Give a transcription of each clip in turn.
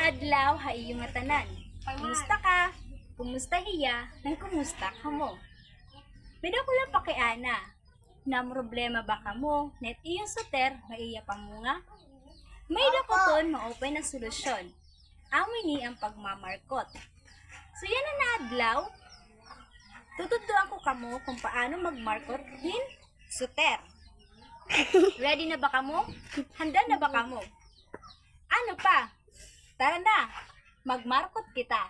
adlaw ha iyong nga tanan. Kumusta ka? Kumusta hiya? Nang kumusta ka mo? May ko lang pakiana. Na problema ba ka mo? Net iyong suter, maiya pa mo nga? May dakoton ma-open ang solusyon. Amoy ni ang pagmamarkot. So yan na adlaw. Tututuan ko kamo kung paano magmarkot in suter. Ready na ba kamo? Handa na ba kamo? Ano pa? Tara na, magmarkot kita.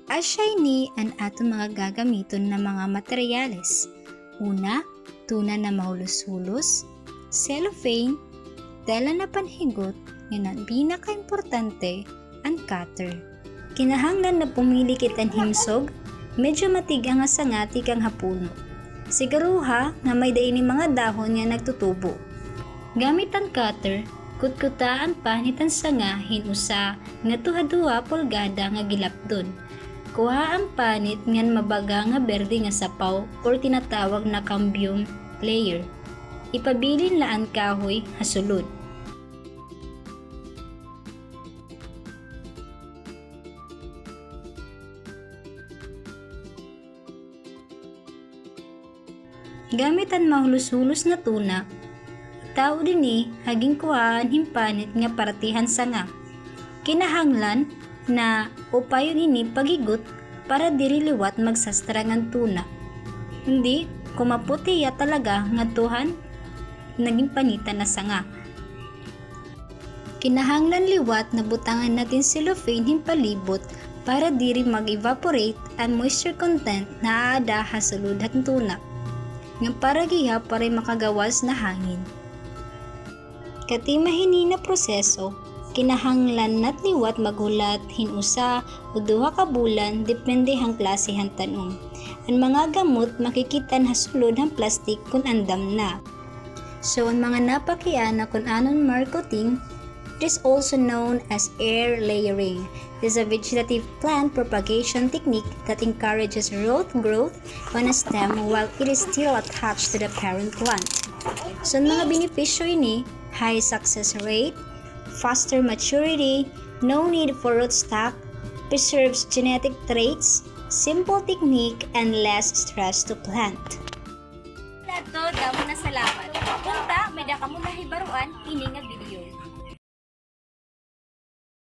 Asya ni ang ato mga gagamiton na mga materyales. Una, tuna na mahulus-hulus, cellophane, tela na panhigot, yun ang pinaka-importante, ang cutter. Kinahanglan na pumili kitang himsog, medyo matigang nga sangati kang hapuno. Siguruha nga may daini mga dahon nga nagtutubo. Gamit ang cutter, kutkutaan panitan sanga hinusa nga tuha-duha pulgada nga gilapdon. Kuha ang panit ngan mabaga nga berde nga sapaw or tinatawag na cambium layer. Ipabilin laan kahoy hasulod. Gamit ang mahulus-hulus na tuna, tao din haging kuhaan himpanit nga paratihan sanga. Kinahanglan na upayon ini pagigot para diri liwat magsastrangan tuna. Hindi, kumaputi ya talaga nga tuhan naging panitan na sanga. Kinahanglan liwat na butangan natin cellophane himpalibot para diri mag-evaporate ang moisture content na aada hasulod ang tuna. Nga para giha para makagawas na hangin. Katimahini na proseso, kinahanglan nat liwat maghulat hinusa o duha ka bulan depende hang klase hang tanom. Ang mga gamot makikitan hasulod hang plastik kung andam na. So ang mga napakiana kung anon marketing, it is also known as air layering. It is a vegetative plant propagation technique that encourages root growth on a stem while it is still attached to the parent plant. So mga benepisyo ini, high success rate, faster maturity, no need for rootstock, preserves genetic traits, simple technique, and less stress to plant. Nato, damo na salamat. Punta, may da kamo nahibaruan, ini nga video.